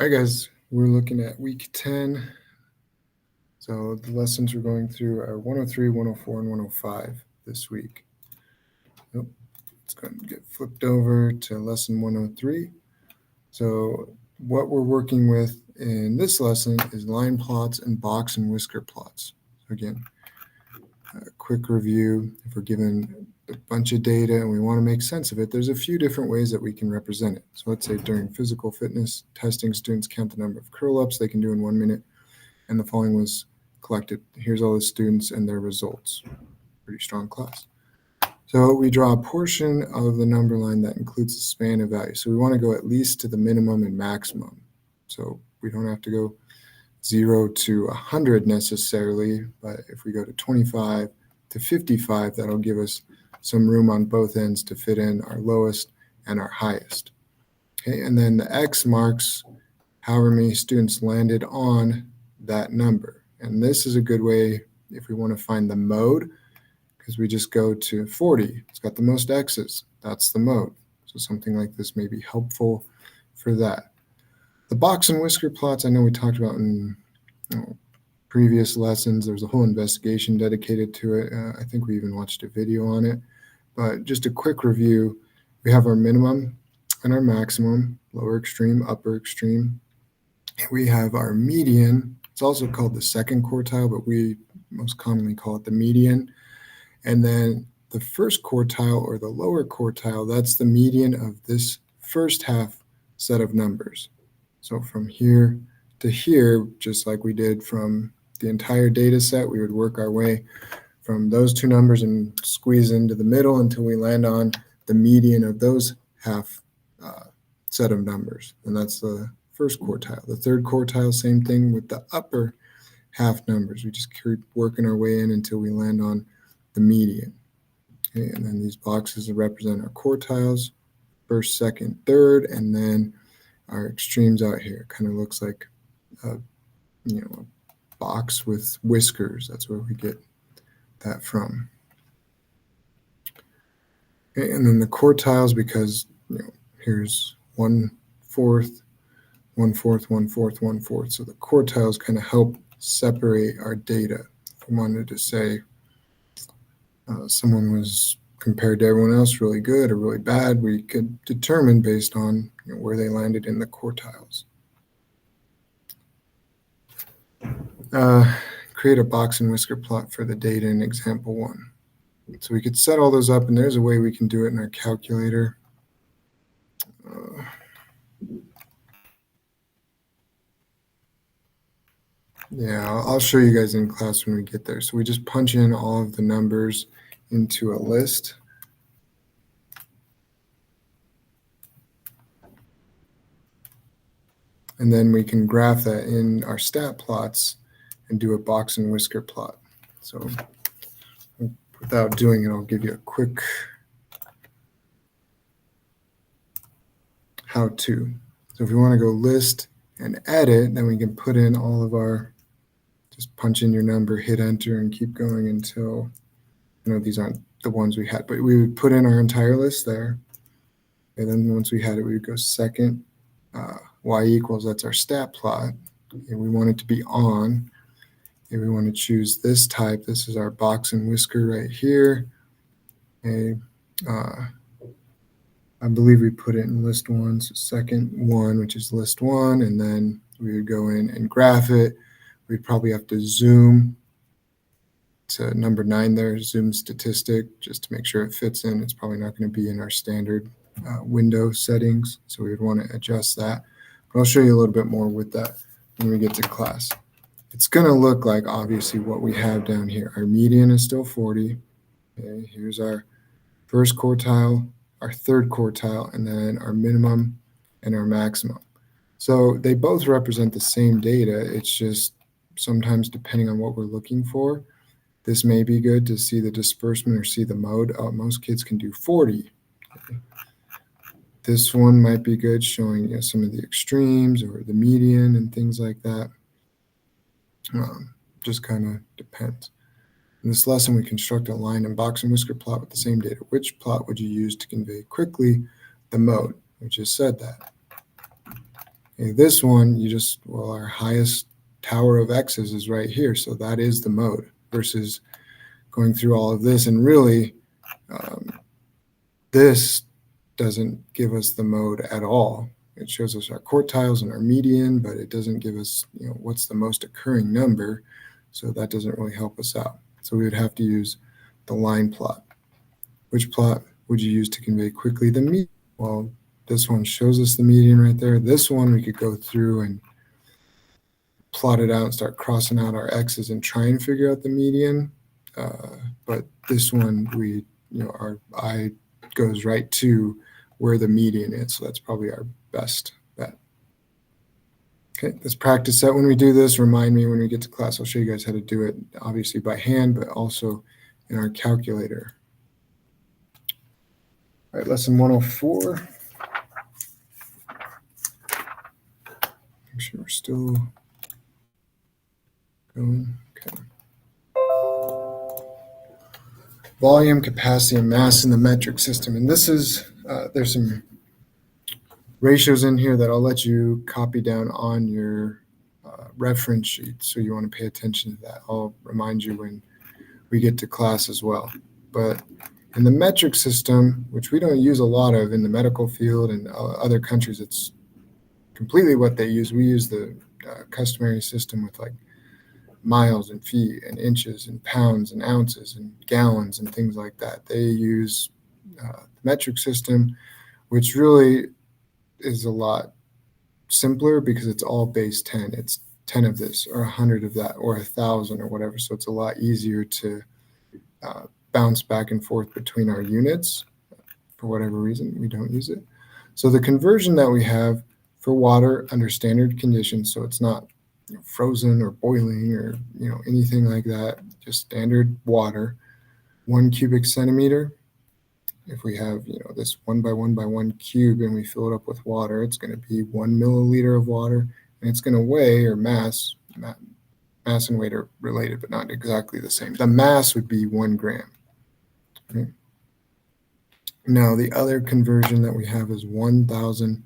All right, guys, we're looking at week 10. So the lessons we're going through are 103, 104, and 105 this week. Nope. It's going to get flipped over to lesson 103. So what we're working with in this lesson is line plots and box and whisker plots. So again, a quick review. If we're given a bunch of data and we want to make sense of it, there's a few different ways that we can represent it. So let's say during physical fitness testing, students count the number of curl-ups they can do in 1 minute, and the following was collected. Here's all the students and their results. Pretty strong class. So we draw a portion of the number line that includes the span of value. So we want to go at least to the minimum and maximum. So we don't have to go 0 to 100 necessarily, but if we go to 25 to 55, that'll give us some room on both ends to fit in our lowest and our highest. Okay, and then the X marks however many students landed on that number. And this is a good way if we want to find the mode, because we just go to 40. It's got the most X's. That's the mode. So something like this may be helpful for that. The box and whisker plots, I know we talked about in previous lessons. There's a whole investigation dedicated to it. I think we even watched a video on it. But just a quick review, we have our minimum and our maximum, lower extreme, upper extreme. We have our median. It's also called the second quartile, but we most commonly call it the median. And then the first quartile or the lower quartile, that's the median of this first half set of numbers. So from here to here, just like we did from the entire data set, we would work our way from those two numbers and squeeze into the middle until we land on the median of those half set of numbers. And that's the first quartile. The third quartile, same thing with the upper half numbers. We just keep working our way in until we land on the median. Okay, and then these boxes represent our quartiles, first, second, third, and then our extremes out here. Kind of looks like a box with whiskers. That's where we get that from. Okay, and then the quartiles, because here's 1/4, 1/4, 1/4, 1/4. So the quartiles kind of help separate our data. If we wanted to say someone was compared to everyone else really good or really bad, we could determine based on where they landed in the quartiles. Create a box and whisker plot for the data in example 1. So we could set all those up, and there's a way we can do it in our calculator. Yeah, I'll show you guys in class when we get there. So we just punch in all of the numbers into a list. And then we can graph that in our stat plots and do a box and whisker plot. So without doing it, I'll give you a quick how-to. So if we want to go list and edit, then we can put in all of our, just punch in your number, hit enter, and keep going until, these aren't the ones we had, but we would put in our entire list there. And then once we had it, we would go second, y equals, that's our stat plot. And we want it to be on. And we want to choose this type. This is our box and whisker right here. Okay. I believe we put it in list 1, so second 1, which is list 1, and then we would go in and graph it. We'd probably have to zoom to number 9 there, zoom statistic, just to make sure it fits in. It's probably not going to be in our standard window settings, so we would want to adjust that. But I'll show you a little bit more with that when we get to class. It's going to look like, obviously, what we have down here. Our median is still 40. Okay, here's our first quartile, our third quartile, and then our minimum and our maximum. So they both represent the same data. It's just sometimes depending on what we're looking for, this may be good to see the disbursement or see the mode. Most kids can do 40. Okay. This one might be good showing some of the extremes or the median and things like that. Just kind of depends. In this lesson, we construct a line and box and whisker plot with the same data. Which plot would you use to convey quickly the mode? We just said that. Okay, this one, well, our highest tower of x's is right here, so that is the mode, versus going through all of this. And really, this doesn't give us the mode at all. It shows us our quartiles and our median, but it doesn't give us, what's the most occurring number. So that doesn't really help us out. So we would have to use the line plot. Which plot would you use to convey quickly the median? Well, this one shows us the median right there. This one we could go through and plot it out and start crossing out our x's and try and figure out the median. But this one, our eye goes right to where the median is. So that's probably our best bet. Okay, let's practice that when we do this. Remind me when we get to class, I'll show you guys how to do it, obviously by hand, but also in our calculator. All right, lesson 104. Make sure we're still going. Okay. Volume, capacity, and mass in the metric system. And this is, there's some ratios in here that I'll let you copy down on your reference sheet. So you want to pay attention to that. I'll remind you when we get to class as well. But in the metric system, which we don't use a lot of in the medical field and other countries, it's completely what they use. We use the customary system with like miles and feet and inches and pounds and ounces and gallons and things like that. They use the metric system, which really is a lot simpler because it's all base 10. It's 10 of this or 100 of that or 1,000 or whatever. So it's a lot easier to bounce back and forth between our units. For whatever reason, we don't use it. So the conversion that we have for water under standard conditions, so it's not frozen or boiling or anything like that, just standard water, 1 cubic centimeter. If we have this 1 by 1 by 1 cube and we fill it up with water, it's going to be 1 milliliter of water, and it's going to weigh, or mass and weight are related but not exactly the same. The mass would be 1 gram. Okay. Now the other conversion that we have is 1,000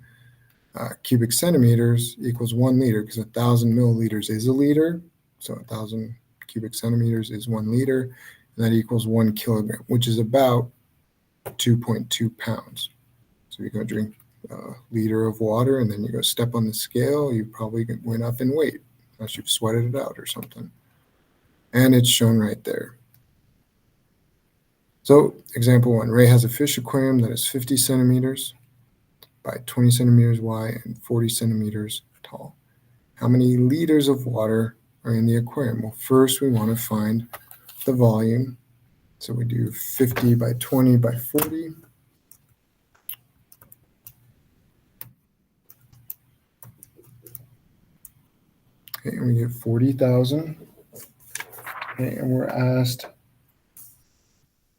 cubic centimeters equals 1 liter, because 1,000 milliliters is a liter. So 1,000 cubic centimeters is 1 liter, and that equals 1 kilogram, which is about 2.2 pounds. So you go drink a liter of water and then you go step on the scale, you probably went up in weight unless you've sweated it out or something. And it's shown right there. So example 1, Ray has a fish aquarium that is 50 centimeters by 20 centimeters wide and 40 centimeters tall. How many liters of water are in the aquarium? Well, first we want to find the volume. So we do 50 by 20 by 40. Okay, and we get 40,000. Okay, and we're asked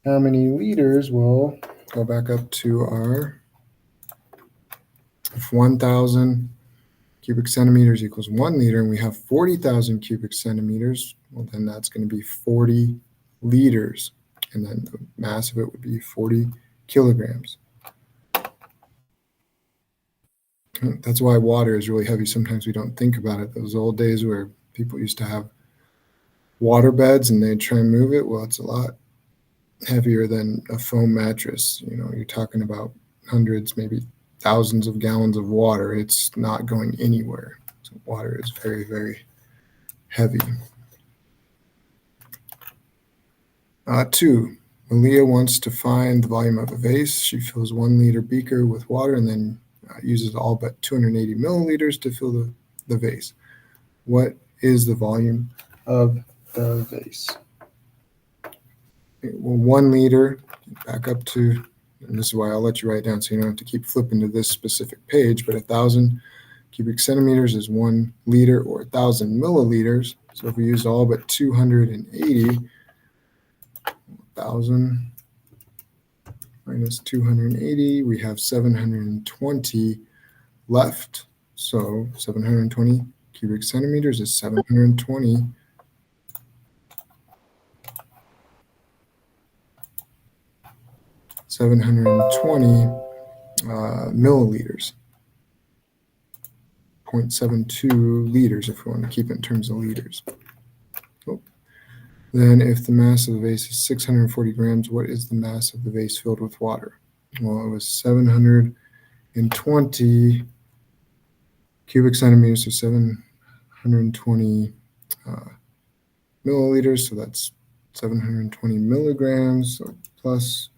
how many liters. Well, go back up to our, if 1,000 cubic centimeters equals 1 liter, and we have 40,000 cubic centimeters, well, then that's going to be 40 liters. And then the mass of it would be 40 kilograms. That's why water is really heavy. Sometimes we don't think about it. Those old days where people used to have water beds and they'd try and move it, well, it's a lot heavier than a foam mattress. You're talking about hundreds, maybe thousands of gallons of water. It's not going anywhere. So water is very, very heavy. 2, Malia wants to find the volume of a vase. She fills 1 liter beaker with water and then uses all but 280 milliliters to fill the vase. What is the volume of the vase? Okay, well, 1 liter, back up to, and this is why I'll let you write down so you don't have to keep flipping to this specific page, but 1,000 cubic centimeters is 1 liter or 1,000 milliliters. So if we use all but 280, 1,000 minus 280, we have 720 left. So 720 cubic centimeters is 720 milliliters. 0.72 liters if we want to keep it in terms of liters. Oh. Then if the mass of the vase is 640 grams, what is the mass of the vase filled with water? Well, it was 720 cubic centimeters, so 720 milliliters, so that's 720 milligrams, so plus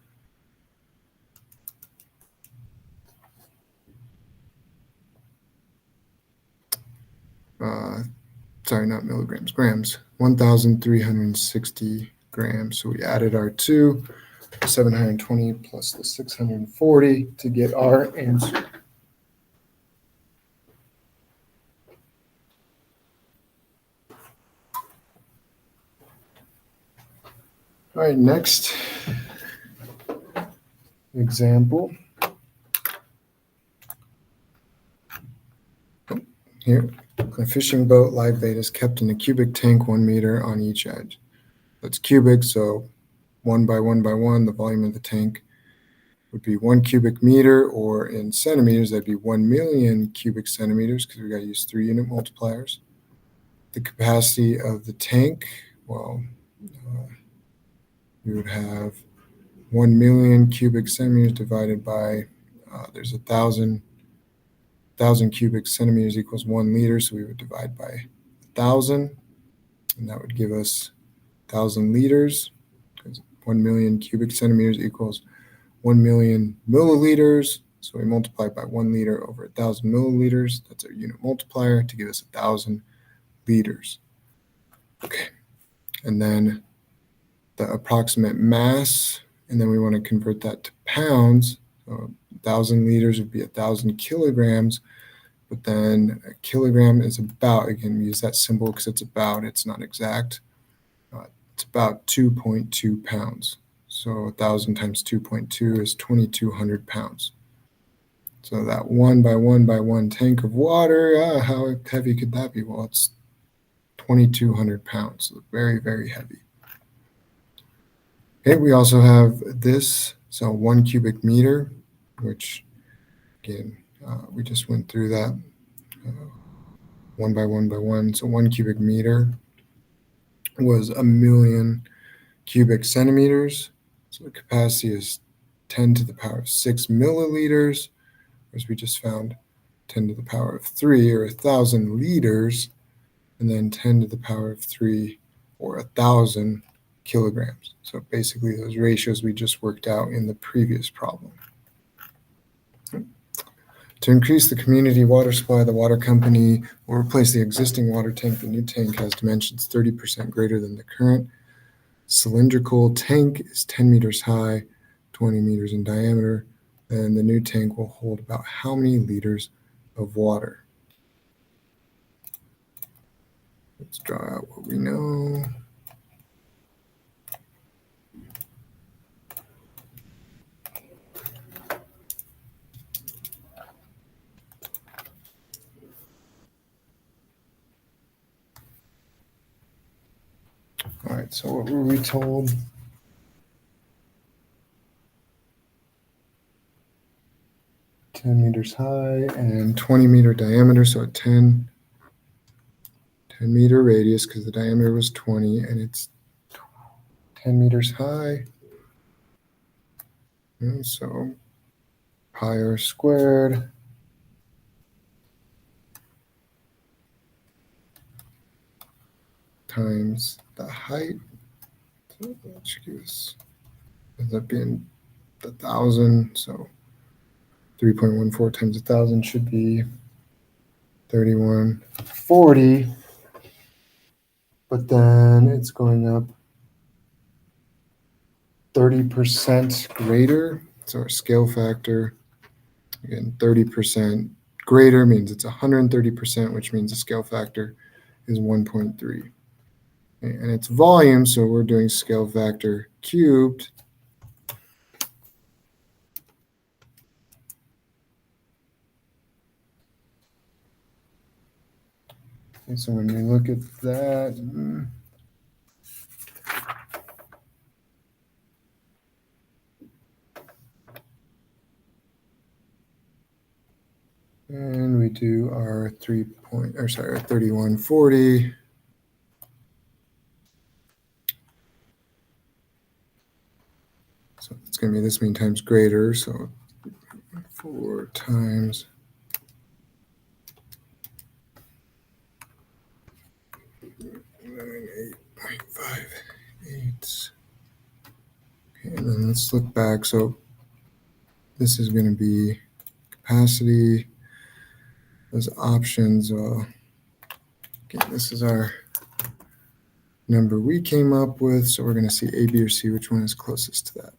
sorry, not milligrams, grams, 1,360 grams. So we added our 720 plus the 640 to get our answer. All right, next example. Here, a fishing boat live bait is kept in a cubic tank 1 meter on each edge. That's cubic, so 1 by 1 by 1, the volume of the tank would be 1 cubic meter, or in centimeters, that'd be 1 million cubic centimeters because we got to use 3 unit multipliers. The capacity of the tank, well, we would have 1 million cubic centimeters divided by, there's 1,000 cubic centimeters equals 1 liter, so we would divide by 1,000, and that would give us 1,000 liters, because 1 million cubic centimeters equals 1 million milliliters. So we multiply by 1 liter over 1,000 milliliters. That's our unit multiplier to give us 1,000 liters. Okay. And then the approximate mass, and then we want to convert that to pounds. So 1,000 liters would be 1,000 kilograms. But then a kilogram is about, again, we use that symbol because it's about, it's not exact. It's about 2.2 pounds. So 1,000 times 2.2 is 2,200 pounds. So that 1 by 1 by 1 tank of water, how heavy could that be? Well, it's 2,200 pounds. So very, very heavy. Okay, we also have this, so 1 cubic meter, which again, we just went through that 1 by 1 by 1. So 1 cubic meter was 1 million cubic centimeters. So the capacity is 10 to the power of 6 milliliters, whereas we just found 10 to the power of 3, or 1,000 liters, and then 10 to the power of 3, or 1,000 kilograms. So basically those ratios we just worked out in the previous problem. To increase the community water supply, the water company will replace the existing water tank. The new tank has dimensions 30% greater than the current. Cylindrical tank is 10 meters high, 20 meters in diameter, and the new tank will hold about how many liters of water? Let's draw out what we know. All right, so what were we told? "10 meters high and 20-meter diameter," so a 10 meter radius because the diameter was 20 and it's 10 meters high. And so pi r squared times the height. So that should give us, ends up being 1,000. So 3.14 times 1,000 should be 3,140. But then it's going up 30% greater. So our scale factor, again, 30% greater means it's 130%, which means the scale factor is 1.3. And it's volume, so we're doing scale factor cubed. And so when we look at that, And we do our 3140. So it's going to be this many times greater. So 4 times 8.58. Okay, and then let's look back. So this is going to be capacity. Those options. Okay, this is our number we came up with. So we're going to see A, B, or C. Which one is closest to that?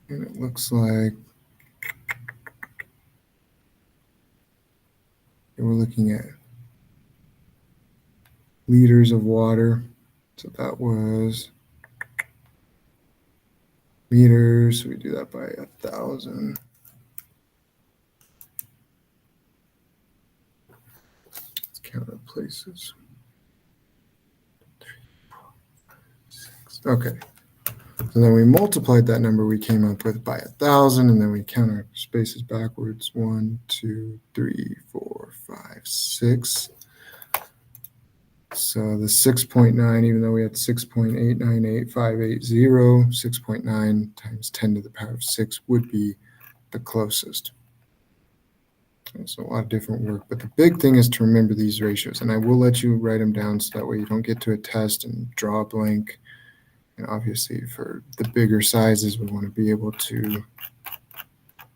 And it looks like we're looking at liters of water. So that was meters. So we do that by 1,000. Let's count our places. Okay. So then we multiplied that number we came up with by 1,000, and then we count our spaces backwards. 1, 2, 3, 4, 5, 6. So the 6.9, even though we had 6.898580, 6.9 times 10 to the power of 6 would be the closest. So a lot of different work, but the big thing is to remember these ratios, and I will let you write them down so that way you don't get to a test and draw a blank. And obviously for the bigger sizes, we want to be able to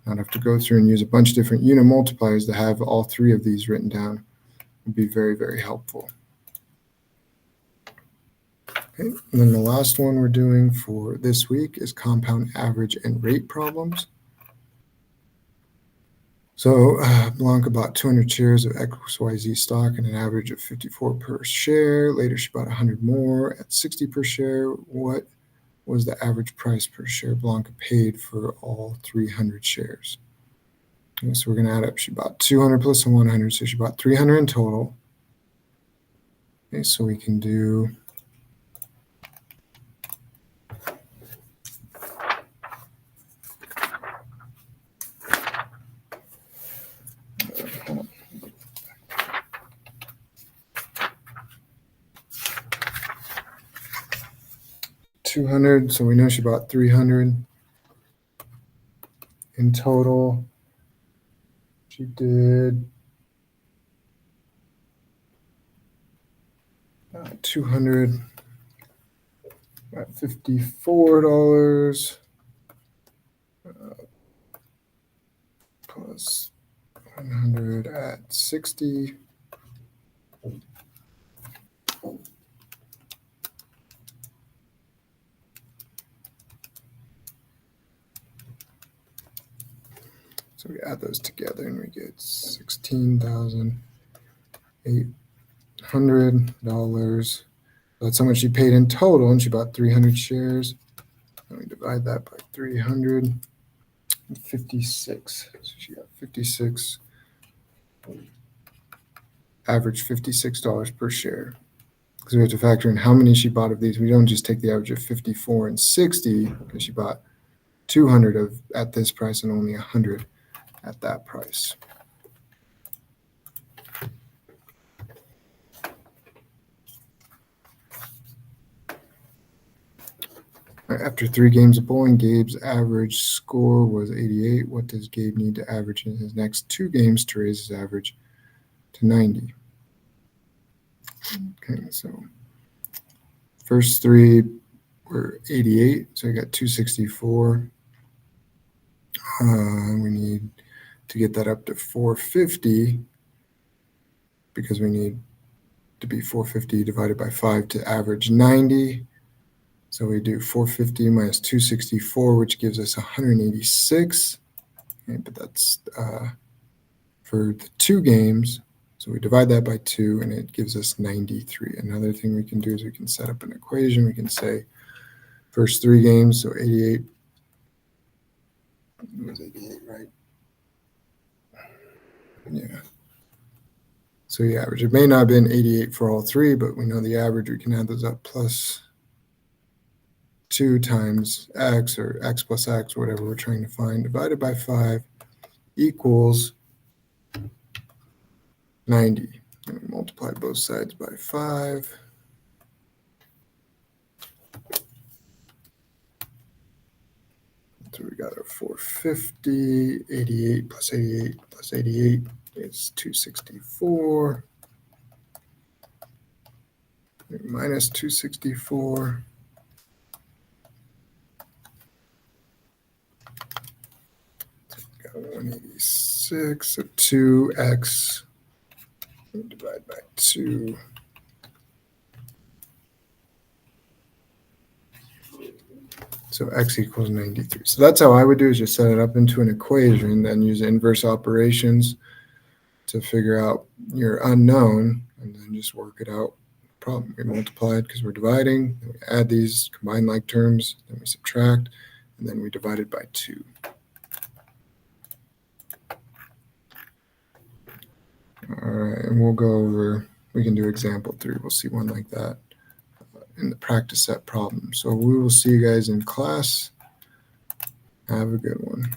not have to go through and use a bunch of different unit multipliers to have all 3 of these written down. Would be very, very helpful. Okay, and then the last one we're doing for this week is compound average and rate problems. So Blanca bought 200 shares of XYZ stock and an average of 54 per share. Later, she bought 100 more at 60 per share. What was the average price per share Blanca paid for all 300 shares? Okay, so we're going to add up. She bought 200 plus 100, so she bought 300 in total. Okay, so we can do 200, so we know she bought 300 in total. She did 200 at $54 plus 100 at 60. So we add those together and we get $16,800. That's how much she paid in total, and she bought 300 shares. And we divide that by 356. So she got 56, average $56 per share. Because we have to factor in how many she bought of these. We don't just take the average of 54 and 60 because she bought 200 of at this price and only 100 at that price. After 3 games of bowling, Gabe's average score was 88. What does Gabe need to average in his next 2 games to raise his average to 90? Okay, so first 3 were 88, so we got 264. We need to get that up to 450 because we need to be 450 divided by 5 to average 90. So we do 450 minus 264, which gives us 186. Okay, but that's for the 2 games. So we divide that by 2, and it gives us 93. Another thing we can do is we can set up an equation. We can say first 3 games, so 88. It was 88, right? Yeah. So the average. It may not have been 88 for all 3, but we know the average. We can add those up plus 2 times x, or x plus x, whatever we're trying to find, divided by 5 equals 90. And we multiply both sides by 5. So we got our 450, 88 plus 88 plus 88 is 264. Minus 264. So we got 186, so 2x divide by 2. So x equals 93. So that's how I would do, is just set it up into an equation, then use inverse operations to figure out your unknown, and then just work it out. Problem. We multiply it because we're dividing, then we add these combined like terms, then we subtract, and then we divide it by 2. All right, and we'll go over, we can do example 3. We'll see one like that in the practice set problem. So we will see you guys in class. Have a good one.